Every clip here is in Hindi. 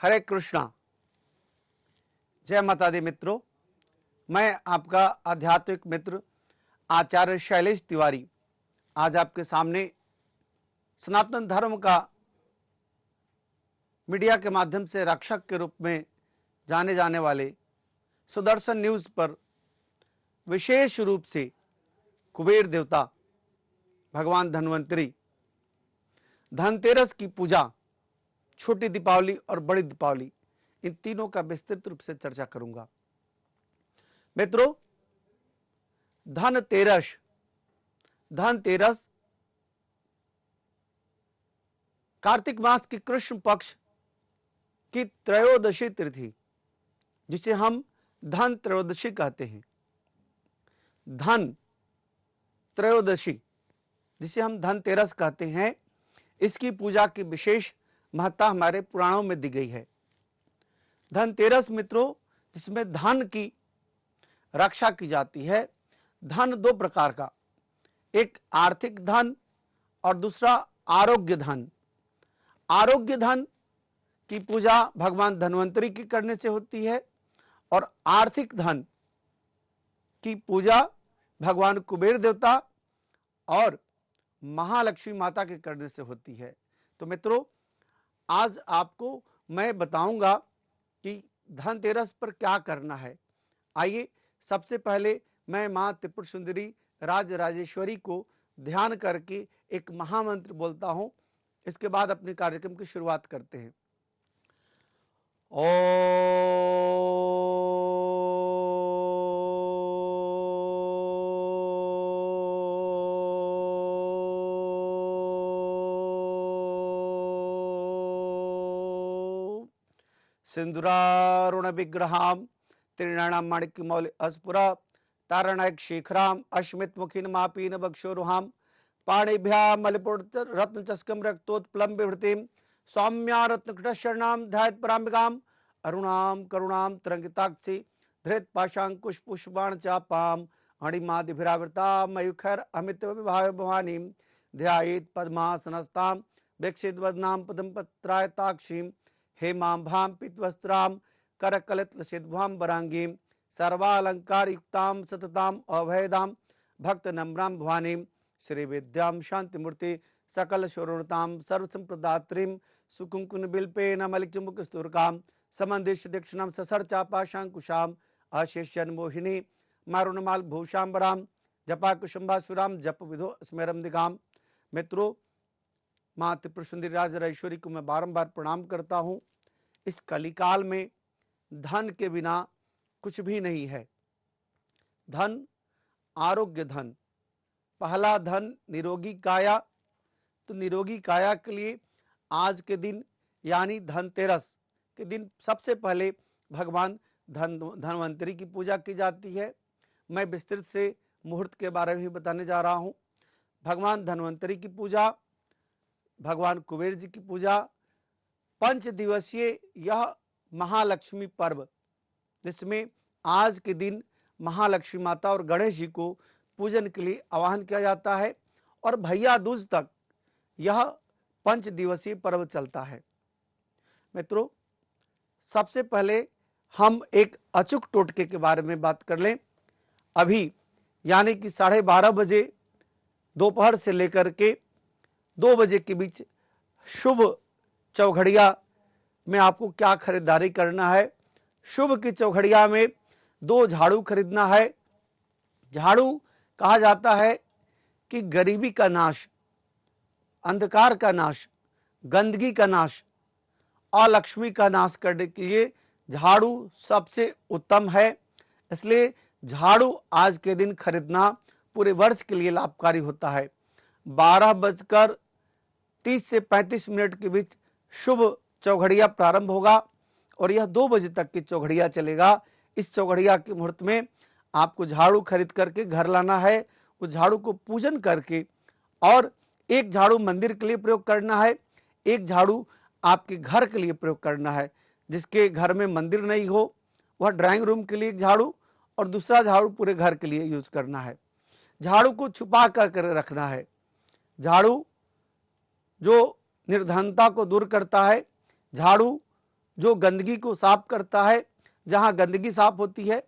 हरे कृष्णा। जय माता दी मित्रों, मैं आपका आध्यात्मिक मित्र आचार्य शैलेश तिवारी आज आपके सामने सनातन धर्म का मीडिया के माध्यम से रक्षक के रूप में जाने जाने वाले सुदर्शन न्यूज पर विशेष रूप से कुबेर देवता, भगवान धन्वंतरी, धनतेरस की पूजा, छोटी दीपावली और बड़ी दीपावली, इन तीनों का विस्तृत रूप से चर्चा करूंगा। मित्रों, धनतेरस कार्तिक मास की कृष्ण पक्ष की त्रयोदशी तिथि, जिसे हम धन त्रयोदशी कहते हैं। धन त्रयोदशी, जिसे हम धनतेरस कहते हैं, इसकी पूजा की विशेष महत्ता हमारे पुराणों में दी गई है। धनतेरस मित्रों, जिसमें धन की रक्षा की जाती है। धन दो प्रकार का, एक आर्थिक धन और दूसरा आरोग्य धन। आरोग्य धन की पूजा भगवान धन्वंतरी की करने से होती है और आर्थिक धन की पूजा भगवान कुबेर देवता और महालक्ष्मी माता के करने से होती है। तो मित्रों, आज आपको मैं बताऊंगा कि धनतेरस पर क्या करना है। आइए, सबसे पहले मैं मां त्रिपुर सुंदरी राज राजेश्वरी को ध्यान करके एक महामंत्र बोलता हूं। इसके बाद अपने कार्यक्रम की शुरुआत करते हैं। सिंदूरारुण विग्रहाम त्रिनयनां माणिक्यमौलि अस्फुरा तारणायक शेखराम अश्मित मुखीन मापीन बक्षोरुहाम पाणिभ्याम मलिपुट रत्न चस्कम रक्तोत्पलम विभृतिम सौम्या रत्नकृतशरणाम ध्यायत पराम्बिकाम अरुणाम करुणाम तरंगिताक्षी धृत पाशांकुश पुष्पाण चापाम अणिमादिभिरावृता मयूखर अमित विभाव भवानी ध्यायेत पद्मासनस्ताम वीक्षित वदनाम पदम पत्रायताक्षीम हेमां भां पीतवस्त्रां करकलितलसिद्ध्वां वरांगीं सर्वालंकार युक्तां सततां अभयदां भक्त नम्रां भवानीं श्री विद्यां शांतिमूर्ति सकल शोरुणतां सर्वसंप्रदात्रीं सुकुंकुन बिल्पेन मलिकचुम्बक स्तूरकां समन्दिश दक्षिणां ससर चापाशांकुशां अशेष्यन मोहिनी मारुणमाल भूषांबरां जपा कुशुंभासुरां जप विधो स्मरम दिगां। मित्रों, मां त्रिपुर सुंदरी राज राजेश्वरी को मैं बारंबार प्रणाम करता हूं। इस कलिकाल में धन के बिना कुछ भी नहीं है। धन, आरोग्य धन। पहला धन निरोगी काया। तो निरोगी काया के लिए आज के दिन यानी धनतेरस के दिन सबसे पहले भगवान धन्वंतरी की पूजा की जाती है। मैं विस्तृत से मुहूर्त के बारे में बताने जा रहा हूं। भगवान धन्वंतरी की पूजा, भगवान कुबेर जी की पूजा, 5 दिवसीय यह महालक्ष्मी पर्व, जिसमें आज के दिन महालक्ष्मी माता और गणेश जी को पूजन के लिए आवाहन किया जाता है और भैया दूज तक यह 5 दिवसीय पर्व चलता है। मित्रों, सबसे पहले हम एक अचूक टोटके के बारे में बात कर लें। अभी यानी कि 12:30 बजे दोपहर से लेकर के 2 बजे के बीच शुभ चौघड़िया में आपको क्या खरीदारी करना है। शुभ की चौघड़िया में 2 झाड़ू खरीदना है। झाड़ू कहा जाता है कि गरीबी का नाश, अंधकार का नाश, गंदगी का नाश, अलक्ष्मी का नाश करने के लिए झाड़ू सबसे उत्तम है। इसलिए झाड़ू आज के दिन खरीदना पूरे वर्ष के लिए लाभकारी होता है। 12:30 से 35 मिनट के बीच शुभ चौघड़िया प्रारंभ होगा और यह 2 बजे तक की चौघड़िया चलेगा। इस चौघड़िया के मुहूर्त में आपको झाड़ू खरीद करके घर लाना है। उस झाड़ू को पूजन करके, और एक झाड़ू मंदिर के लिए प्रयोग करना है, एक झाड़ू आपके घर के लिए प्रयोग करना है। जिसके घर में मंदिर नहीं हो वह ड्राइंग रूम के लिए एक झाड़ू और दूसरा झाड़ू पूरे घर के लिए यूज करना है। झाड़ू को छुपा कर रखना है। झाड़ू जो निर्धनता को दूर करता है, झाड़ू जो गंदगी को साफ करता है। जहाँ गंदगी साफ होती है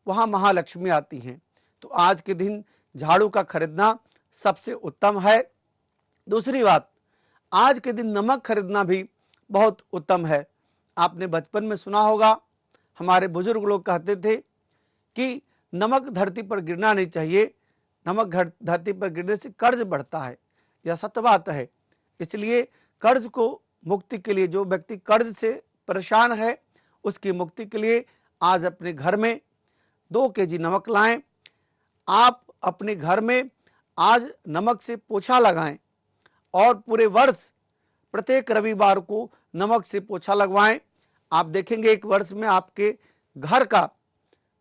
वहाँ महालक्ष्मी आती हैं। तो आज के दिन झाड़ू का खरीदना सबसे उत्तम है। दूसरी बात, आज के दिन नमक खरीदना भी बहुत उत्तम है। आपने बचपन में सुना होगा, हमारे बुजुर्ग लोग कहते थे कि नमक धरती पर गिरना नहीं चाहिए, नमक धरती पर गिरने से कर्ज बढ़ता है। यह सत्य बात है। इसलिए कर्ज को मुक्ति के लिए, जो व्यक्ति कर्ज से परेशान है उसकी मुक्ति के लिए आज अपने घर में 2 केजी नमक लाएं। आप अपने घर में आज नमक से पोछा लगाएं और पूरे वर्ष प्रत्येक रविवार को नमक से पोछा लगवाएं। आप देखेंगे एक वर्ष में आपके घर का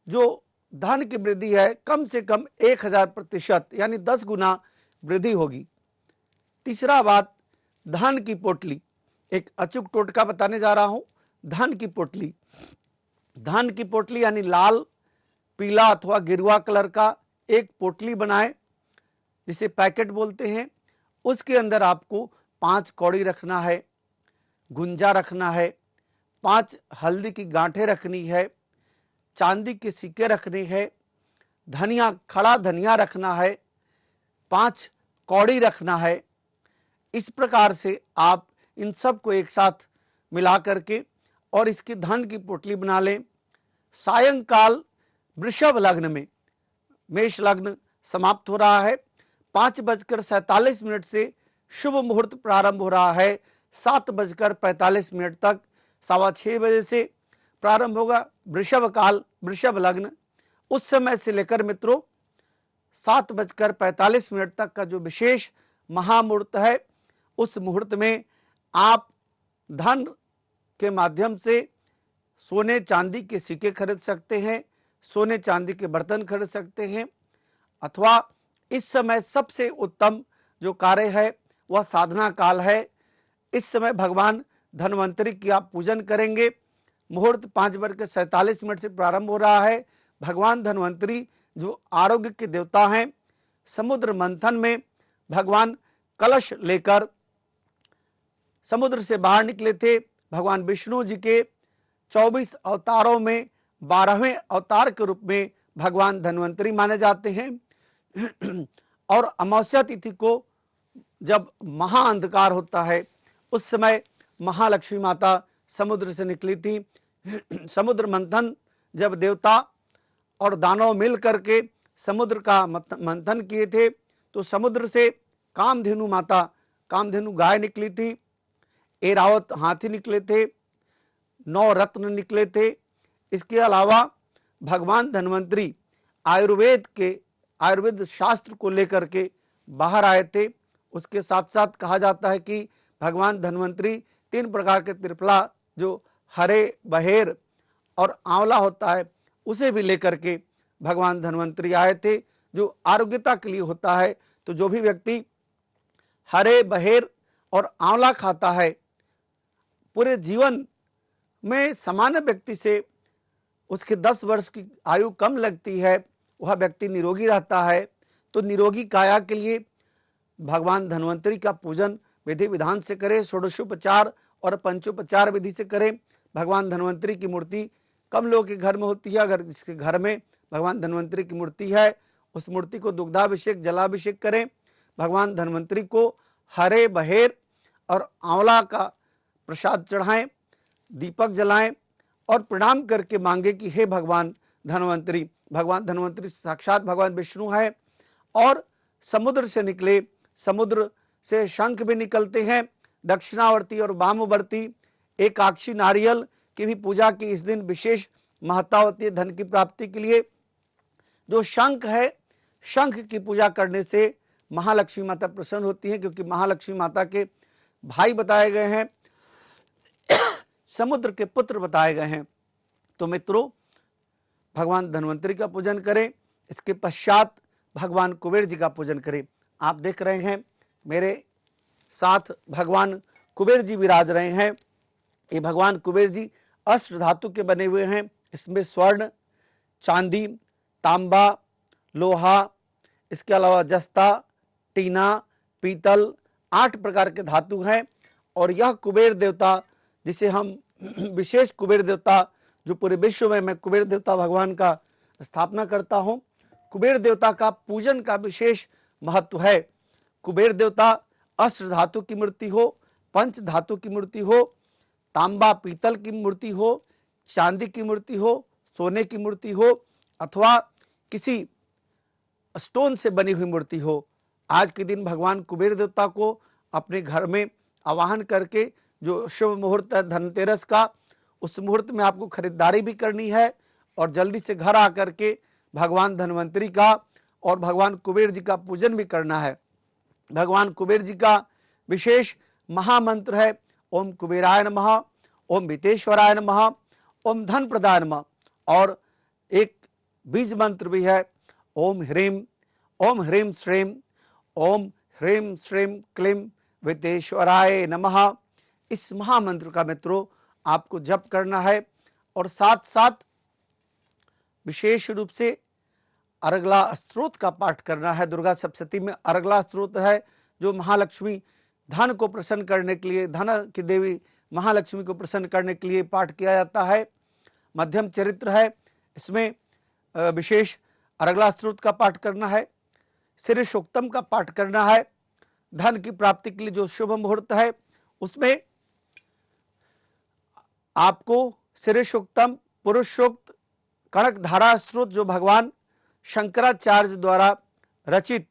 जो धन की वृद्धि है कम से कम 1000% यानी 10 गुना वृद्धि होगी। तीसरा बात, धान की पोटली, एक अचूक टोटका बताने जा रहा हूं। धान की पोटली, धान की पोटली यानी लाल, पीला अथवा गेरुआ कलर का एक पोटली बनाएं, जिसे पैकेट बोलते हैं। उसके अंदर आपको 5 कौड़ी रखना है, गुंजा रखना है, 5 हल्दी की गांठें रखनी है, चांदी के सिक्के रखने हैं, धनिया, खड़ा धनिया रखना है, 5 कौड़ी रखना है। इस प्रकार से आप इन सब को एक साथ मिला करके और इसकी धन की पोटली बना लें। सायंकाल वृषभ लग्न में, मेष लग्न समाप्त हो रहा है, 5:47 से शुभ मुहूर्त प्रारंभ हो रहा है। 7:45 तक 6:15 बजे से प्रारंभ होगा वृषभ काल, वृषभ लग्न। उस समय से लेकर मित्रों 7:45 तक का जो विशेष महामुहूर्त है, उस मुहूर्त में आप धन के माध्यम से सोने चांदी के सिक्के खरीद सकते हैं, सोने चांदी के बर्तन खरीद सकते हैं, अथवा इस समय सबसे उत्तम जो कार्य है वह साधना काल है। इस समय भगवान धन्वंतरी की आप पूजन करेंगे। मुहूर्त 5:47 से प्रारंभ हो रहा है। भगवान धन्वंतरी जो आरोग्य के देवता हैं, समुद्र मंथन में भगवान कलश लेकर समुद्र से बाहर निकले थे। भगवान विष्णु जी के 24 अवतारों में 12वें अवतार के रूप में भगवान धन्वंतरी माने जाते हैं। और अमावस्या तिथि को जब महाअंधकार होता है उस समय महालक्ष्मी माता समुद्र से निकली थी। समुद्र मंथन जब देवता और दानव मिल करके समुद्र का मंथन किए थे तो समुद्र से कामधेनु माता, कामधेनु गाय निकली थी, एरावत हाथी निकले थे, 9 रत्न निकले थे। इसके अलावा भगवान धन्वंतरी आयुर्वेद शास्त्र को लेकर के बाहर आए थे। उसके साथ साथ कहा जाता है कि भगवान धन्वंतरी 3 प्रकार के त्रिफला, जो हरे, बहेर और आंवला होता है, उसे भी लेकर के भगवान धन्वंतरी आए थे, जो आरोग्यता के लिए होता है। तो जो भी व्यक्ति हरे, बहेर और आंवला खाता है, पूरे जीवन में सामान्य व्यक्ति से उसके 10 वर्ष की आयु कम लगती है, वह व्यक्ति निरोगी रहता है। तो निरोगी काया के लिए भगवान धन्वंतरी का पूजन विधि विधान से करें, षोडशोपचार और पंचोपचार विधि से करें। भगवान धन्वंतरी की मूर्ति कम लोगों के घर में होती है। अगर जिसके घर में भगवान धन्वंतरी की मूर्ति है, उस मूर्ति को दुग्धाभिषेक, जलाभिषेक करें। भगवान धन्वंतरी को हरे, बहेर और आंवला का प्रसाद चढ़ाएं, दीपक जलाएं और प्रणाम करके मांगे कि हे भगवान धन्वंतरी। भगवान धन्वंतरी साक्षात भगवान विष्णु है और समुद्र से निकले, समुद्र से शंख भी निकलते हैं। दक्षिणावर्ती और वामवर्ती एकाक्षी नारियल की भी पूजा की इस दिन विशेष महत्ता होती है धन की प्राप्ति के लिए। जो शंख है, शंख की पूजा करने से महालक्ष्मी माता प्रसन्न होती है, क्योंकि महालक्ष्मी माता के भाई बताए गए हैं, समुद्र के पुत्र बताए गए हैं। तो मित्रों, भगवान धन्वंतरी का पूजन करें। इसके पश्चात भगवान कुबेर जी का पूजन करें। आप देख रहे हैं मेरे साथ भगवान कुबेर जी विराज रहे हैं। ये भगवान कुबेर जी अष्ट धातु के बने हुए हैं। इसमें स्वर्ण, चांदी, तांबा, लोहा, इसके अलावा जस्ता, टीना, पीतल, 8 प्रकार के धातु हैं। और यह कुबेर देवता जिसे हम विशेष कुबेर देवता, जो पूरे विश्व में मैं कुबेर देवता भगवान का स्थापना करता हूँ। कुबेर देवता का पूजन का विशेष महत्व है। कुबेर देवता अस्त्र धातु की मूर्ति हो, पंच धातु की मूर्ति हो, तांबा पीतल की मूर्ति हो, चांदी की मूर्ति हो, सोने की मूर्ति हो, अथवा किसी स्टोन से बनी हुई मूर्ति हो, आज के दिन भगवान कुबेर देवता को अपने घर में आवाहन करके, जो शुभ मुहूर्त है धनतेरस का, उस मुहूर्त में आपको खरीदारी भी करनी है और जल्दी से घर आकर के भगवान धन्वंतरी का और भगवान कुबेर जी का पूजन भी करना है। भगवान कुबेर जी का विशेष महामंत्र है ओम कुबेराय नमः, ओम वितेश्वराय नमः, ओम धन प्रदाय नमः, और एक बीज मंत्र भी है ओम ह्रीम श्रीम, ओम ह्रीम श्रीम क्लीम वितेश्वराय नमः। इस महामंत्र का मित्रों आपको जप करना है और साथ साथ विशेष रूप से अर्गला स्तोत्र का पाठ करना है। दुर्गा सप्तशती में अर्गला स्तोत्र है, जो महालक्ष्मी धन को प्रसन्न करने के लिए, धन की देवी महालक्ष्मी को प्रसन्न करने के लिए पाठ किया जाता है। मध्यम चरित्र है, इसमें विशेष अर्गला स्तोत्र का पाठ करना है। शीर्षोक्तम का पाठ करना है। धन की प्राप्ति के लिए जो शुभ मुहूर्त है उसमें आपको शीर्षोक्तम, पुरुषोक्त, कणक धारा स्त्रोत, जो भगवान शंकराचार्य द्वारा रचित,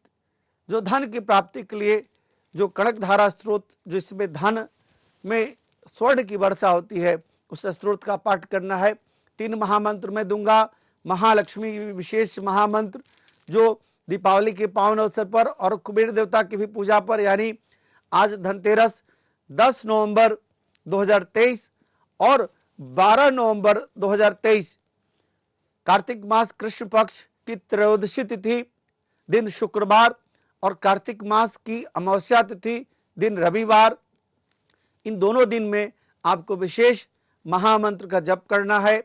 जो धन की प्राप्ति के लिए जो कणक धारा स्त्रोत, जो इसमें धन में स्वर्ण की वर्षा होती है, उस स्त्रोत का पाठ करना है। 3 महामंत्र मैं दूंगा। महालक्ष्मी विशेष महामंत्र जो दीपावली के पावन अवसर पर और कुबेर देवता की भी पूजा पर, यानी आज धनतेरस 10 नवंबर 2023 और 12 नवंबर 2023 कार्तिक मास कृष्ण पक्ष की त्रयोदशी तिथि दिन शुक्रवार और कार्तिक मास की अमावस्या तिथि दिन रविवार, इन दोनों दिन में आपको विशेष महामंत्र का जप करना है।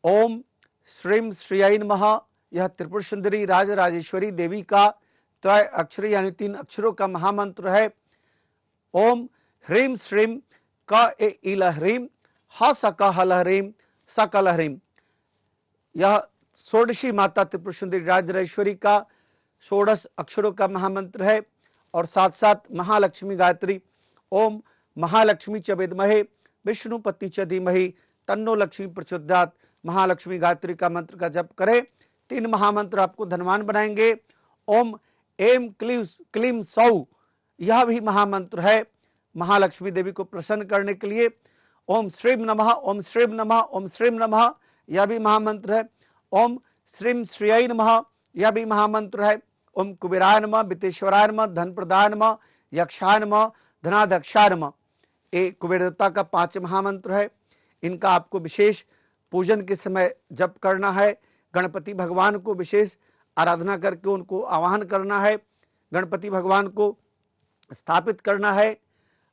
ओम श्रीम श्रीयाय नमः, यह त्रिपुर सुंदरी राजराजेश्वरी देवी का त्रय अक्षरी यानी 3 अक्षरों का महामंत्र है। ओम ह्रीम श्रीम क ए इल ह्रीम ह सक हल ह्रीम सकल ह्रीम, यह षोडशी माता त्रिपुर सुंदरी राजराजेश्वरी का 16 अक्षरों का महामंत्र है। और साथ साथ महालक्ष्मी गायत्री, ओम महालक्ष्मी च विद्महे विष्णुपति च धीमहि तन्नो लक्ष्मी प्रचोदयात्, महालक्ष्मी गायत्री का मंत्र का जप करें। 3 महामंत्र आपको धनवान बनाएंगे। ओम एम क्लीम सौ, यह भी महामंत्र है महालक्ष्मी देवी को प्रसन्न करने के लिए। ओम श्रीम नमः, ओम श्रीम नमः, ओम श्रीम नमः, यह भी महामंत्र है। ओम श्रीम श्रीयाय नमः, यह भी महामंत्र है। ओम कुबेराय नमः, वितेश्वराय नमः, धन प्रदाय नमः, यक्षाय नमः, धनाध्यक्षाय नमः, ये कुबेर देवता का 5 महामंत्र है। इनका आपको विशेष पूजन के समय जप करना है। गणपति भगवान को विशेष आराधना करके उनको आवाहन करना है। गणपति भगवान को स्थापित करना है।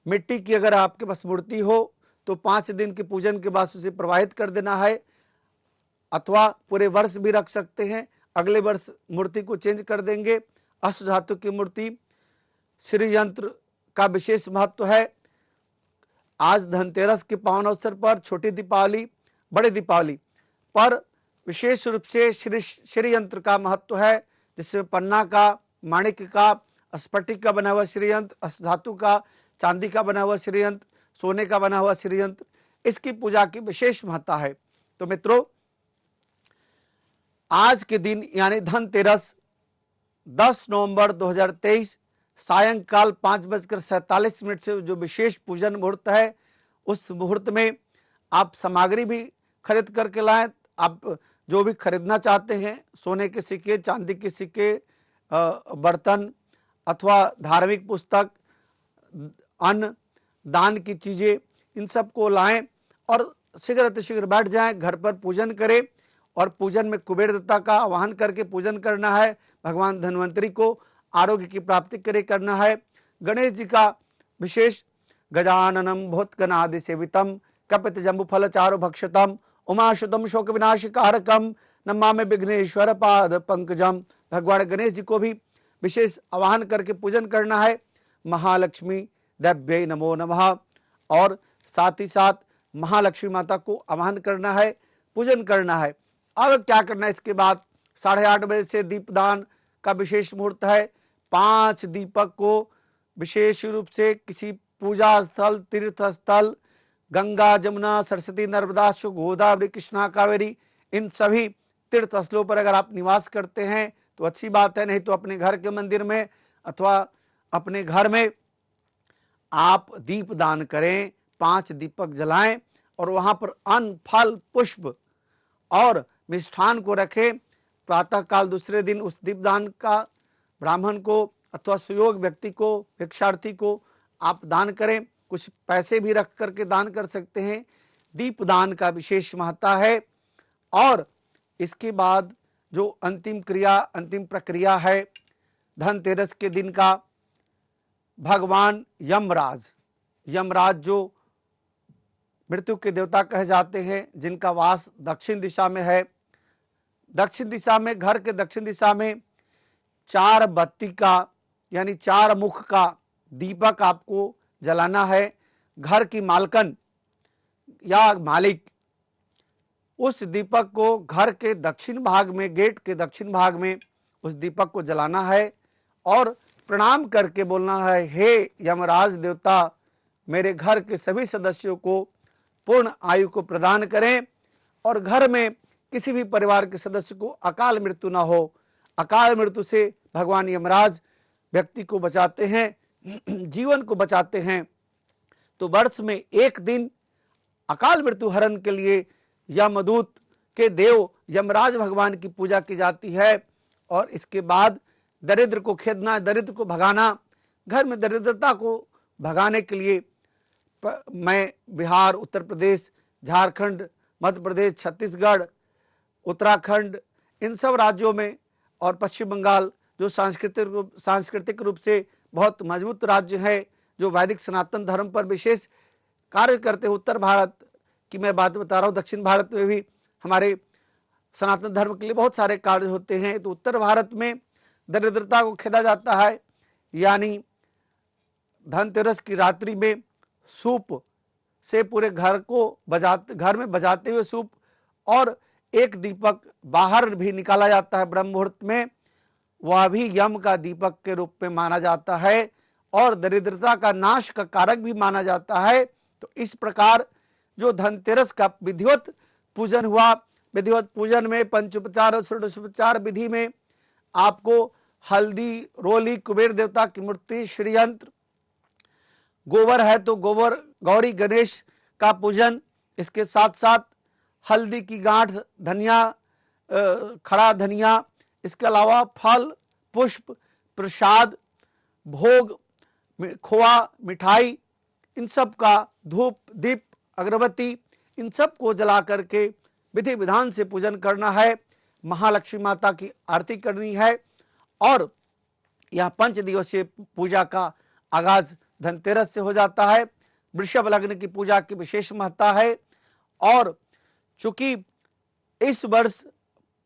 मिट्टी की अगर आपके पास मूर्ति हो तो 5 दिन के पूजन के बाद उसे प्रवाहित कर देना है, अथवा पूरे वर्ष भी रख सकते हैं। अगले वर्ष मूर्ति को चेंज कर देंगे। अष्ट धातु की मूर्ति, श्री यंत्र का विशेष महत्व है। आज धनतेरस के पावन अवसर पर छोटी दीपावली, बड़ी दीपावली पर विशेष रूप से श्री यंत्र का महत्व है, जिसमें पन्ना का, माणिक का, स्फटिक का बना हुआ श्री यंत्र, अष्ट धातु का, चांदी का बना हुआ श्री यंत्र, सोने का बना हुआ श्री यंत्र, इसकी पूजा की विशेष महत्ता है। तो मित्रों, आज के दिन यानी धनतेरस 10 नवंबर 2023 सायंकाल 5:47 से जो विशेष पूजन मुहूर्त है, उस मुहूर्त में आप सामग्री भी खरीद करके लाएं। आप जो भी खरीदना चाहते हैं, सोने के सिक्के, चांदी के सिक्के, बर्तन अथवा धार्मिक पुस्तक, अन्न, दान की चीजें, इन सब को लाएं और शीघ्र बैठ जाएं, घर पर पूजन करें। और पूजन में कुबेर देवता का आवाहन करके पूजन करना है। भगवान धन्वंतरी को आरोग्य की प्राप्ति करे करना है। गणेश जी का विशेष गजाननम भूतगणादि सेवितम कपित जम्बू फल चारु भक्षतम उमाशुतम शोक विनाशकारकम नमामि विघ्नेश्वर पाद पंकजम, भगवान गणेश जी को भी विशेष आवाहन करके पूजन करना है। महालक्ष्मी देव्यै नमो नमः। और साथ ही साथ महालक्ष्मी माता को आवाहन करना है, पूजन करना है। अब क्या करना है, इसके बाद 8:30 बजे से दीपदान का विशेष मुहूर्त है। 5 दीपक को विशेष रूप से किसी पूजा स्थल, तीर्थ स्थल, गंगा, जमुना, सरस्वती, नर्मदा, गोदावरी, कृष्णा, कावेरी, इन सभी तीर्थ स्थलों पर अगर आप निवास करते हैं तो अच्छी बात है, नहीं तो अपने घर के मंदिर में अथवा अपने घर में आप दीप दान करें, 5 दीपक जलाएं और वहां पर अन्न, फल, पुष्प और मिष्ठान को रखें। प्रातः काल दूसरे दिन उस दीपदान का ब्राह्मण को अथवा सुयोग व्यक्ति को, भिक्षार्थी को आप दान करें। कुछ पैसे भी रख करके दान कर सकते हैं। दीपदान का विशेष महत्ता है। और इसके बाद जो अंतिम प्रक्रिया है धनतेरस के दिन का, भगवान यमराज जो मृत्यु के देवता कहे जाते हैं, जिनका वास दक्षिण दिशा में है, दक्षिण दिशा में, घर के दक्षिण दिशा में 4 बत्ती का यानी 4 मुख का दीपक आपको जलाना है। घर की मालकन या मालिक उस दीपक को घर के दक्षिण भाग में, गेट के दक्षिण भाग में उस दीपक को जलाना है और प्रणाम करके बोलना है, हे यमराज देवता, मेरे घर के सभी सदस्यों को पूर्ण आयु को प्रदान करें और घर में किसी भी परिवार के सदस्य को अकाल मृत्यु ना हो। अकाल मृत्यु से भगवान यमराज व्यक्ति को बचाते हैं, जीवन को बचाते हैं। तो वर्ष में एक दिन अकाल मृत्यु हरण के लिए यमदूत के देव यमराज भगवान की पूजा की जाती है। और इसके बाद दरिद्र को खेदना, दरिद्र को भगाना, घर में दरिद्रता को भगाने के लिए मैं बिहार, उत्तर प्रदेश, झारखंड, मध्य प्रदेश, छत्तीसगढ़, उत्तराखंड, इन सब राज्यों में और पश्चिम बंगाल जो सांस्कृतिक रूप से बहुत मजबूत राज्य है, जो वैदिक सनातन धर्म पर विशेष कार्य करते हैं। उत्तर भारत की मैं बात बता रहा हूँ, दक्षिण भारत में भी हमारे सनातन धर्म के लिए बहुत सारे कार्य होते हैं। तो उत्तर भारत में दरिद्रता को खेदा जाता है, यानी धनतेरस की रात्रि में सूप से पूरे घर में बजाते हुए सूप, और एक दीपक बाहर भी निकाला जाता है ब्रह्म मुहूर्त में, वह भी यम का दीपक के रूप में माना जाता है और दरिद्रता का नाश का कारक भी माना जाता है। तो इस प्रकार जो धनतेरस का विधिवत पूजन हुआ, विधिवत पूजन में पंचोपचार और षोडशोपचार विधि में आपको हल्दी, रोली, कुबेर देवता की मूर्ति, श्री यंत्र, गोबर है तो गोबर, गौरी गणेश का पूजन, इसके साथ साथ हल्दी की गांठ, धनिया, खड़ा धनिया, इसके अलावा फल, पुष्प, प्रसाद, भोग, खोआ, मिठाई, इन सब का धूप, दीप, अगरबत्ती, इन सब को जला करके विधि विधान से पूजन करना है। महालक्ष्मी माता की आरती करनी है और यह 5 दिवसीय पूजा का आगाज धनतेरस से हो जाता है। वृषभ लग्न की पूजा की विशेष महत्ता है और चूंकि इस वर्ष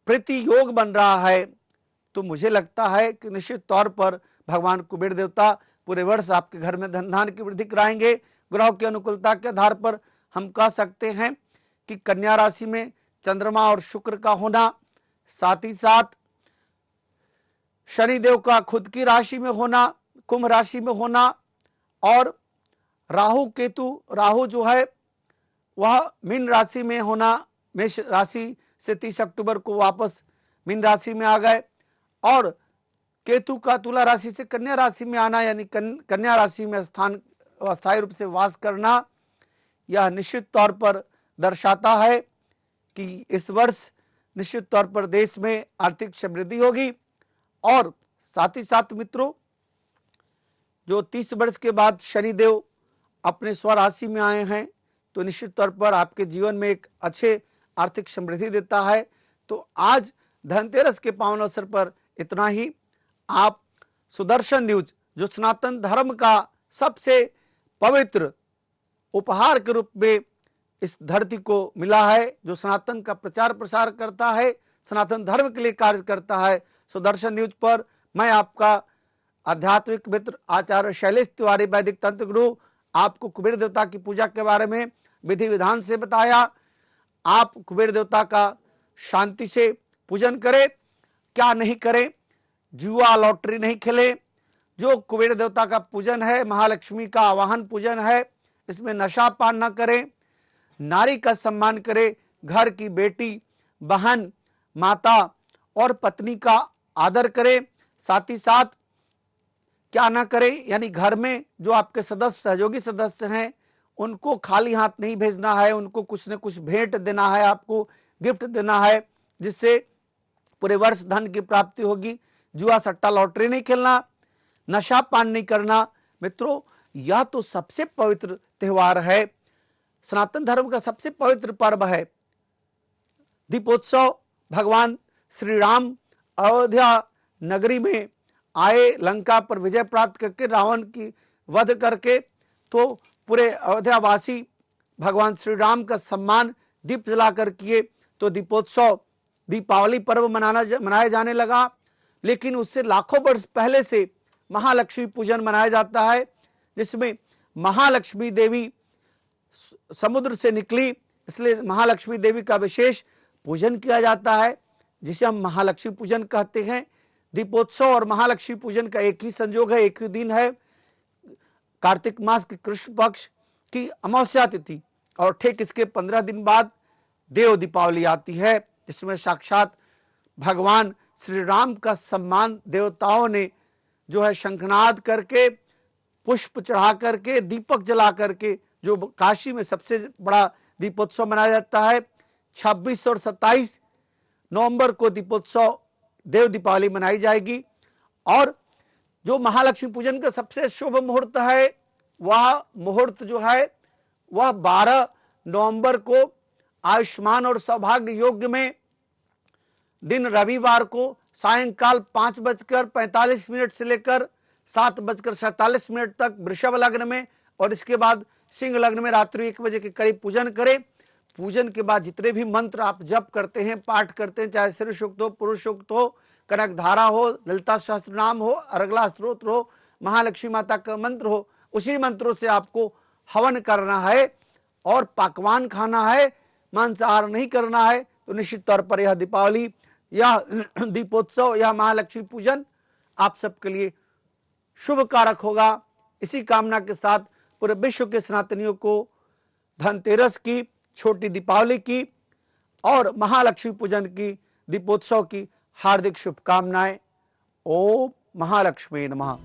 प्रीति योग बन रहा है, तो मुझे लगता है कि निश्चित तौर पर भगवान कुबेर देवता पूरे वर्ष आपके घर में धन धान की वृद्धि कराएंगे। ग्रहों की अनुकूलता के आधार पर हम कह सकते हैं कि कन्या राशि में चंद्रमा और शुक्र का होना, साथ ही साथ शनिदेव का खुद की राशि में होना, कुंभ राशि में होना, और राहु केतु, राहु जो है वह मीन राशि में होना, मेष राशि से 30 अक्टूबर को वापस मीन राशि में आ गए, और केतु का तुला राशि से कन्या राशि में आना, यानी कन्या राशि में अस्थायी रूप से वास करना, यह निश्चित तौर पर दर्शाता है कि इस वर्ष निश्चित तौर पर देश में आर्थिक समृद्धि होगी। और साथ ही साथ मित्रों, जो 30 वर्ष के बाद शनिदेव अपने स्वराशि में आए हैं, तो निश्चित तौर पर आपके जीवन में एक अच्छे आर्थिक समृद्धि देता है। तो आज धनतेरस के पावन अवसर पर इतना ही। आप सुदर्शन न्यूज, जो सनातन धर्म का सबसे पवित्र उपहार के रूप में इस धरती को मिला है, जो सनातन का प्रचार प्रसार करता है, सनातन धर्म के लिए कार्य करता है, सुदर्शन न्यूज पर मैं आपका आध्यात्मिक मित्र आचार्य शैलेश तिवारी, वैदिक तंत्र गुरु, आपको कुबेर देवता की पूजा के बारे में विधि विधान से बताया। आप कुबेर देवता का शांति से पूजन करें, क्या नहीं करें, जुआ लॉटरी नहीं खेले। जो कुबेर देवता का पूजन है, महालक्ष्मी का आवाहन पूजन है, इसमें नशा पान न करें, नारी का सम्मान करें, घर की बेटी, बहन, माता और पत्नी का आदर करें। साथ ही साथ क्या ना करें, यानी घर में जो आपके सदस्य, सहयोगी सदस्य हैं, उनको खाली हाथ नहीं भेजना है, उनको कुछ न कुछ भेंट देना है, आपको गिफ्ट देना है, जिससे पूरे वर्ष धन की प्राप्ति होगी। जुआ सट्टा लॉटरी नहीं खेलना, नशा पान नहीं करना। मित्रों, यह तो सबसे पवित्र त्योहार है, सनातन धर्म का सबसे पवित्र पर्व है दीपोत्सव। भगवान श्री राम अयोध्या नगरी में आए, लंका पर विजय प्राप्त करके रावण की वध करके, तो पूरे अयोध्यावासी भगवान श्री राम का सम्मान दीप जलाकर किए, तो दीपोत्सव, दीपावली पर्व मनाया जाने लगा। लेकिन उससे लाखों वर्ष पहले से महालक्ष्मी पूजन मनाया जाता है, जिसमें महालक्ष्मी देवी समुद्र से निकली, इसलिए महालक्ष्मी देवी का विशेष पूजन किया जाता है, जिसे हम महालक्ष्मी पूजन कहते हैं। दीपोत्सव और महालक्ष्मी पूजन का एक ही संयोग है, एक ही दिन है, कार्तिक मास के कृष्ण पक्ष की अमावस्या तिथि, और ठीक इसके 15 दिन बाद देव दीपावली आती है, जिसमें साक्षात भगवान श्री राम का सम्मान देवताओं ने जो है शंखनाद करके, पुष्प चढ़ा करके, दीपक जला करके, जो काशी में सबसे बड़ा दीपोत्सव मनाया जाता है। 26 और 27 नवंबर को दीपोत्सव, देव दीपावली मनाई जाएगी। और जो महालक्ष्मी पूजन का सबसे शुभ मुहूर्त है, वह मुहूर्त जो है वह 12 नवंबर को आयुष्मान और सौभाग्य योग में दिन रविवार को सायंकाल 5:45 से लेकर 7:47 तक वृषभ लग्न में, और इसके बाद सिंह लग्न में रात्रि 1 बजे के करीब पूजन करें। पूजन के बाद जितने भी मंत्र आप जप करते हैं, पाठ करते हैं, चाहे श्री सूक्त हो, पुरुष सूक्त हो, कनक धारा हो, ललिता सहस्त्र नाम हो, अर्गला स्तोत्र हो, महालक्ष्मी माता का मंत्र हो, उसी मंत्रों से आपको हवन करना है और पकवान खाना है, मांसाहार नहीं करना है। तो निश्चित तौर पर यह दीपावली, यह दीपोत्सव, यह महालक्ष्मी पूजन आप सबके लिए शुभ कारक होगा। इसी कामना के साथ पूरे विश्व के सनातनियों को धनतेरस की, छोटी दीपावली की और महालक्ष्मी पूजन की, दीपोत्सव की हार्दिक शुभकामनाएं। ओम महालक्ष्मी नमः।